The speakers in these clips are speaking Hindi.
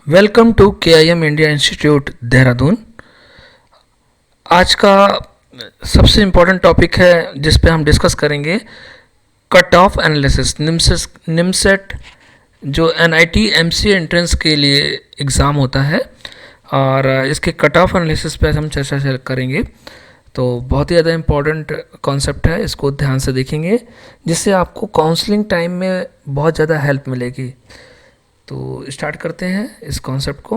Welcome to KIM India institute Dehradun. आज का सबसे इम्पोर्टेंट टॉपिक है जिस पे हम डिस्कस करेंगे कट ऑफ एनालिसिस। निमसेट जो NIT MC एंट्रेंस के लिए एग्ज़ाम होता है और इसके कट ऑफ एनालिसिस पे हम चर्चा करेंगे। तो बहुत ही ज़्यादा इम्पोर्टेंट कॉन्सेप्ट है, इसको ध्यान से देखेंगे जिससे आपको काउंसलिंग टाइम में बहुत ज़्यादा हेल्प मिलेगी। तो स्टार्ट करते हैं इस कॉन्सेप्ट को।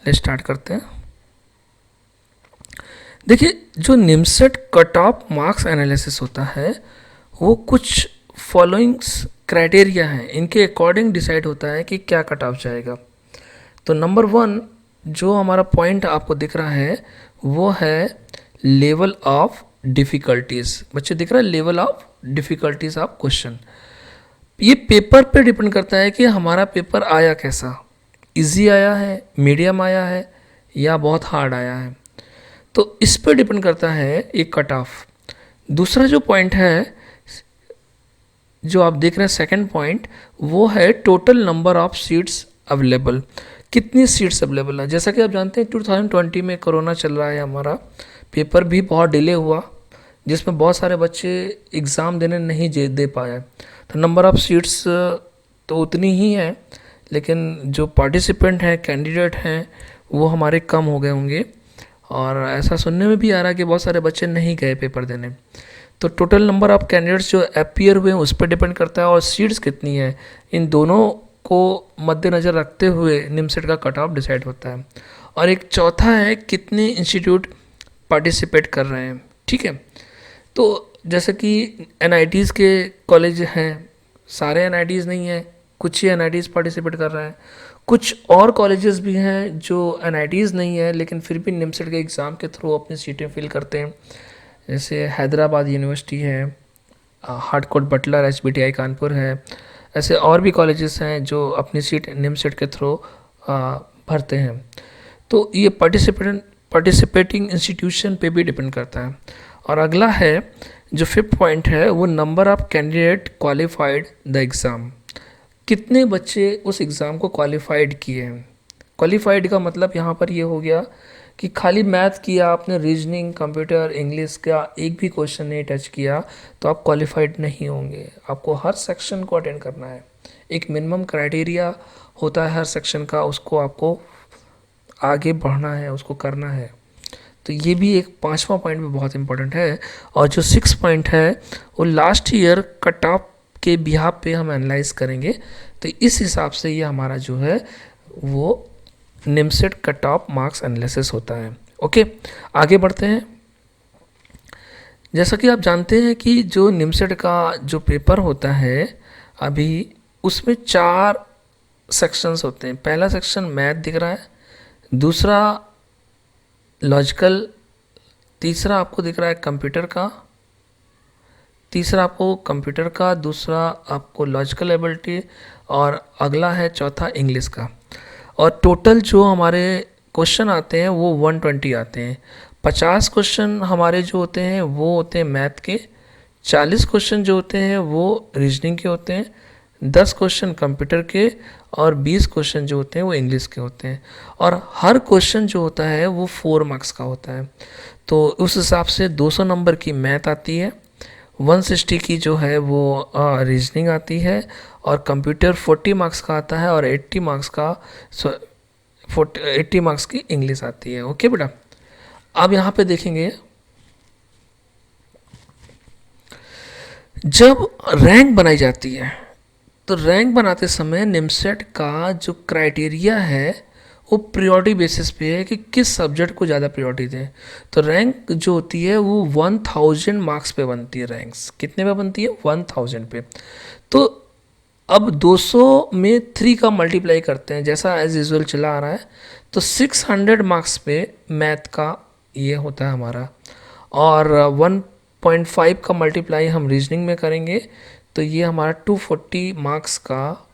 ले स्टार्ट करते हैं। देखिए, जो NIMCET cut off marks analysis होता है वो कुछ फॉलोइंग्स क्राइटेरिया हैं, इनके अकॉर्डिंग डिसाइड होता है कि क्या कट ऑफ जाएगा। तो नंबर 1 जो हमारा पॉइंट आपको दिख रहा है वो है लेवल ऑफ डिफ़िकल्टीज़। बच्चे दिख रहा है level of difficulties of question. ये पेपर पे डिपेंड करता है कि हमारा पेपर आया कैसा, इजी आया है, मीडियम आया है या बहुत हार्ड आया है। तो इस पे डिपेंड करता है एक कट ऑफ। दूसरा जो पॉइंट है जो आप देख रहे हैं सेकंड पॉइंट, वो है total number of seats available. कितनी सीट्स अवेलेबल है। जैसा कि आप जानते हैं 2020 में कोरोना चल रहा है, हमारा पेपर भी बहुत डिले हुआ जिसमें बहुत सारे बच्चे एग्ज़ाम देने नहीं दे पाए। तो नंबर ऑफ़ सीट्स तो उतनी ही है, लेकिन जो पार्टिसिपेंट हैं, कैंडिडेट हैं, वो हमारे कम हो गए होंगे। और ऐसा सुनने में भी आ रहा है कि बहुत सारे बच्चे नहीं गए पेपर देने। तो टोटल नंबर ऑफ़ कैंडिडेट्स जो अपीयर हुए हैं उस पर डिपेंड करता है, और सीट्स कितनी है, इन दोनों को मद्देनज़र रखते हुए निमसेट का कट ऑफ डिसाइड होता है। और एक चौथा है कितने इंस्टीट्यूट पार्टिसिपेट कर रहे हैं। ठीक है, तो जैसे कि NITs के कॉलेज हैं, सारे NITs नहीं हैं, कुछ ही NITs पार्टिसिपेट कर रहे हैं। कुछ और कॉलेजेस भी हैं जो NITs नहीं है लेकिन फिर भी निमसेट के एग्ज़ाम के थ्रू अपनी सीटें फिल करते हैं। जैसे हैदराबाद यूनिवर्सिटी है, हार्डकोट बटलर HBTI कानपुर है। ऐसे और भी कॉलेजेस हैं जो अपनी सीट निमसेट के थ्रू भरते हैं। तो ये पार्टिसिपेटिंग इंस्टीट्यूशन पे भी डिपेंड करता है। और अगला है जो फिफ्थ पॉइंट है वो number of candidate qualified the exam. कितने बच्चे उस एग्ज़ाम को क्वालिफाइड किए हैं। क्वालिफाइड का मतलब यहाँ पर ये हो गया कि खाली मैथ किया आपने, रीजनिंग, कंप्यूटर, इंग्लिश का एक भी क्वेश्चन नहीं टच किया तो आप क्वालिफाइड नहीं होंगे। आपको हर सेक्शन को अटेंड करना है। एक मिनिमम क्राइटेरिया होता है हर सेक्शन का, उसको आपको आगे बढ़ना है, उसको करना है। तो ये भी एक पांचवा पॉइंट भी बहुत इंपॉर्टेंट है। और जो 6 पॉइंट है वो लास्ट ईयर कट ऑफ के बिहाफ पे हम एनालाइज करेंगे। तो इस हिसाब से ये हमारा जो है वो NIMCET cut off marks analysis होता है। ओके, आगे बढ़ते हैं। जैसा कि आप जानते हैं कि जो निमसेट का जो पेपर होता है अभी, उसमें 4 सेक्शंस होते हैं। पहला सेक्शन मैथ दिख रहा है, दूसरा लॉजिकल, तीसरा आपको दिख रहा है कंप्यूटर का, दूसरा आपको लॉजिकल एबिलिटी, और अगला है चौथा इंग्लिश का। और टोटल जो हमारे क्वेश्चन आते हैं वो 120 आते हैं। 50 क्वेश्चन हमारे जो होते हैं वो होते हैं मैथ के, 40 क्वेश्चन जो होते हैं वो रीजनिंग के होते हैं, 10 क्वेश्चन कंप्यूटर के, और 20 क्वेश्चन जो होते हैं वो इंग्लिश के होते हैं। और हर क्वेश्चन जो होता है वो 4 मार्क्स का होता है। तो उस हिसाब से 200 नंबर की मैथ आती है, 160 की जो है वो रीजनिंग आती है, और कंप्यूटर 40 मार्क्स का आता है, और 80 मार्क्स का 80 मार्क्स की इंग्लिश आती है। ओके बेटा, अब यहाँ पे देखेंगे जब रैंक बनाई जाती है तो रैंक बनाते समय निमसेट का जो क्राइटेरिया है वो प्रायोरिटी बेसिस पे है कि किस सब्जेक्ट को ज़्यादा प्रायोरिटी दें। तो रैंक जो होती है वो 1000 मार्क्स पे बनती है। रैंक्स कितने पे बनती है? 1000 पे। तो अब 200 में 3 का मल्टीप्लाई करते हैं जैसा एज यूजुअल चला आ रहा है। तो 600 मार्क्स पे मैथ का ये होता है हमारा, और 1.5 का मल्टीप्लाई हम रीजनिंग में करेंगे तो ये हमारा 240 मार्क्स का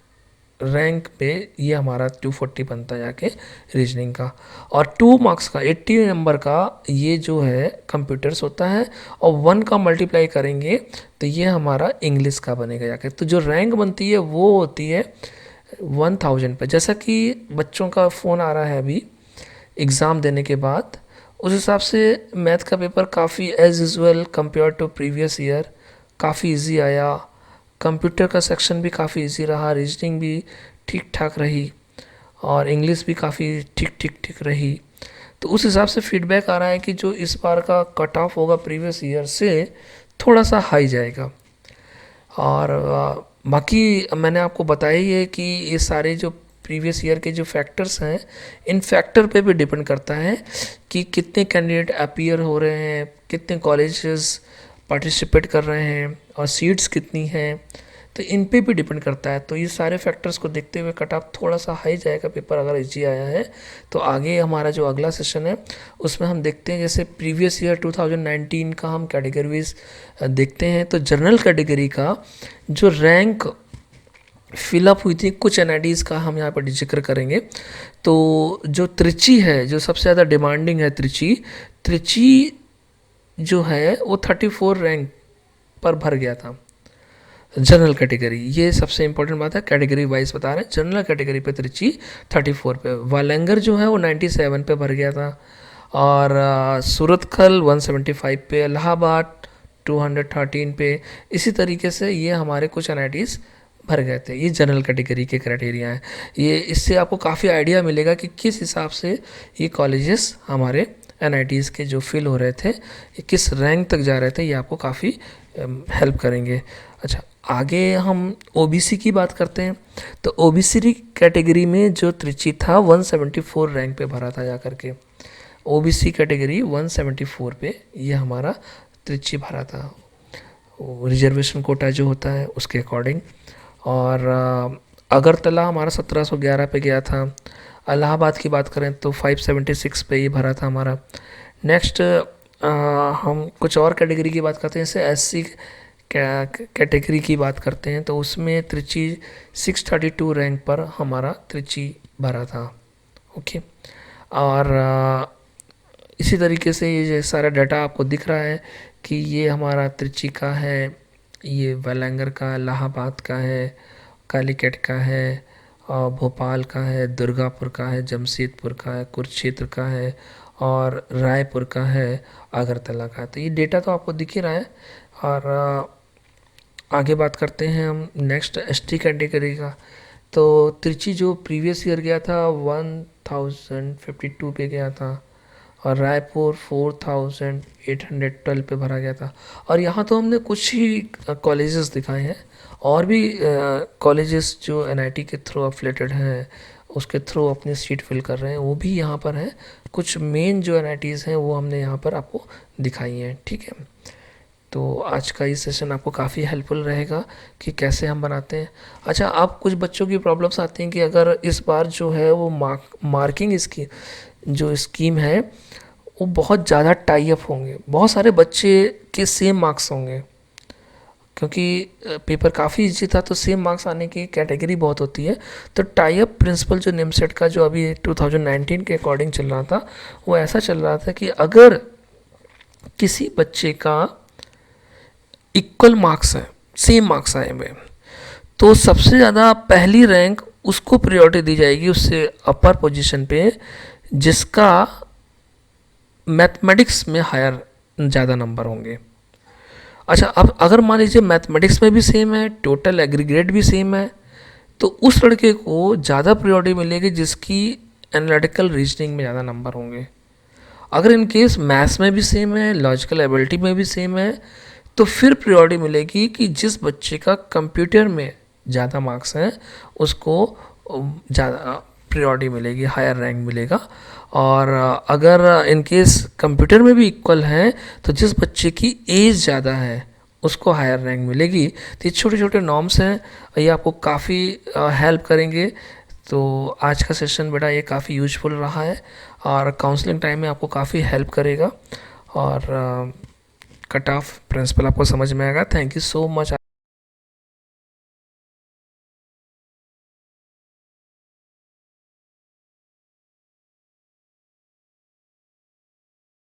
रैंक पे ये हमारा 240 बनता है जाके रीजनिंग का। और 2 मार्क्स का 80 नंबर का ये जो है कंप्यूटर्स होता है, और 1 का मल्टीप्लाई करेंगे तो ये हमारा इंग्लिश का बनेगा जाके। तो जो रैंक बनती है वो होती है 1000 पे, जैसा कि बच्चों का फ़ोन आ रहा है अभी एग्ज़ाम देने के बाद, उस हिसाब से मैथ का पेपर काफ़ी as usual compare to previous year काफ़ी इजी आया। कंप्यूटर का सेक्शन भी काफ़ी इजी रहा, रीजनिंग भी ठीक ठाक रही और इंग्लिश भी काफ़ी ठीक ठीक ठीक रही। तो उस हिसाब से फीडबैक आ रहा है कि जो इस बार का कट ऑफ होगा प्रीवियस ईयर से थोड़ा सा हाई जाएगा। और बाकी मैंने आपको बताया ही है कि ये सारे जो प्रीवियस ईयर के जो फैक्टर्स हैं, इन फैक्टर पे भी डिपेंड करता है कि कितने कैंडिडेट अपीयर हो रहे हैं, कितने कॉलेजेस पार्टिसिपेट कर रहे हैं और सीट्स कितनी हैं, तो इन पे भी डिपेंड करता है। तो ये सारे फैक्टर्स को देखते हुए कट ऑफ थोड़ा सा हाई जाएगा पेपर अगर इजी आया है। तो आगे हमारा जो अगला सेशन है उसमें हम देखते हैं, जैसे प्रीवियस ईयर 2019 का हम कैटेगरीज देखते हैं। तो जनरल कैटेगरी का जो रैंक फिलअप हुई थी कुछ एनआईडीज़ का हम यहाँ पर जिक्र करेंगे। तो जो त्रिची है, जो सबसे ज़्यादा डिमांडिंग है, त्रिची जो है वो 34 रैंक पर भर गया था जनरल कैटेगरी। ये सबसे इंपॉर्टेंट बात है, कैटेगरी वाइज बता रहे हैं। जनरल कैटेगरी पे त्रिची 34 पे, वालंगर जो है वो 97 पे भर गया था और सूरतकल 175 पे, इलाहाबाद 213 पे। इसी तरीके से ये हमारे कुछ एनआईटीज़ भर गए थे। ये जनरल कैटेगरी के क्राइटेरिया हैं। ये इससे आपको काफ़ी आइडिया मिलेगा कि किस हिसाब से ये कॉलेजेस हमारे एनआईटीज़ के जो फिल हो रहे थे ये किस रैंक तक जा रहे थे, ये आपको काफ़ी हेल्प करेंगे। अच्छा, आगे हम ओबीसी की बात करते हैं। तो ओबीसी कैटेगरी में जो त्रिची था 174 रैंक पे भरा था जा करके। ओबीसी कैटेगरी 174 पे ये हमारा त्रिची भरा था, रिजर्वेशन कोटा जो होता है उसके अकॉर्डिंग। और अगरतला हमारा 1711 पे गया था। इलाहाबाद की बात करें तो 576 पे ये भरा था हमारा। नेक्स्ट हम कुछ और कैटेगरी की बात करते हैं, जैसे एससी कैटेगरी की बात करते हैं तो उसमें त्रिची 632 रैंक पर हमारा त्रिची भरा था। ओके, और इसी तरीके से ये सारा डाटा आपको दिख रहा है कि ये हमारा त्रिची का है, ये वालंगर का, इलाहाबाद का है, कालीकट का है, भोपाल का है, दुर्गापुर का है, जमशेदपुर का है, कुरुक्षेत्र का है और रायपुर का है, अगरतला का है। तो ये डेटा तो आपको दिख ही रहा है। और आगे बात करते हैं हम नेक्स्ट एसटी कैटेगरी का। तो त्रिची जो प्रीवियस ईयर गया था 1052 पे गया था और रायपुर 4812 पे भरा गया था। और यहाँ तो हमने कुछ ही कॉलेजेस दिखाए हैं, और भी कॉलेजेस जो एनआईटी के थ्रू अफिलेटेड हैं उसके थ्रू अपनी सीट फिल कर रहे हैं, वो भी यहाँ पर हैं। कुछ मेन जो एनआईटीज़ हैं वो हमने यहाँ पर आपको दिखाई हैं। ठीक है, तो आज का ये सेशन आपको काफ़ी हेल्पफुल रहेगा कि कैसे हम बनाते हैं। अच्छा, आप कुछ बच्चों की प्रॉब्लम्स आती हैं कि अगर इस बार जो है वो मार्किंग इसकी जो स्कीम है वो बहुत ज़्यादा टाई अप होंगे, बहुत सारे बच्चे के सेम मार्क्स होंगे, क्योंकि पेपर काफ़ी इजी था तो सेम मार्क्स आने की कैटेगरी बहुत होती है। तो टाई अप प्रिंसिपल जो निमसेट का जो अभी 2019 के अकॉर्डिंग चल रहा था वो ऐसा चल रहा था कि अगर किसी बच्चे का इक्वल मार्क्स है, सेम मार्क्स आए हुए, तो सबसे ज़्यादा पहली रैंक उसको प्रायोरिटी दी जाएगी उससे अपर पोजीशन पे जिसका मैथमेटिक्स में हायर ज़्यादा नंबर होंगे। अच्छा, अब अगर मान लीजिए मैथमेटिक्स में भी सेम है, टोटल एग्रीगेट भी सेम है, तो उस लड़के को ज़्यादा प्रायोरिटी मिलेगी जिसकी एनालिटिकल रीजनिंग में ज़्यादा नंबर होंगे। अगर इन केस मैथ्स में भी सेम है, लॉजिकल एबिलिटी में भी सेम है, तो फिर प्रायोरिटी मिलेगी कि जिस बच्चे का कंप्यूटर में ज़्यादा मार्क्स हैं उसको ज़्यादा प्रायोरिटी मिलेगी, हायर रैंक मिलेगा। और अगर इन केस कंप्यूटर में भी इक्वल हैं तो जिस बच्चे की एज ज़्यादा है उसको हायर रैंक मिलेगी। तो ये छोटे छोटे नॉर्म्स हैं, ये आपको काफ़ी हेल्प करेंगे। तो आज का सेशन बेटा ये काफ़ी यूजफुल रहा है और काउंसलिंग टाइम में आपको काफ़ी हेल्प करेगा और कट ऑफ प्रिंसिपल आपको समझ में आएगा। Thank you so much.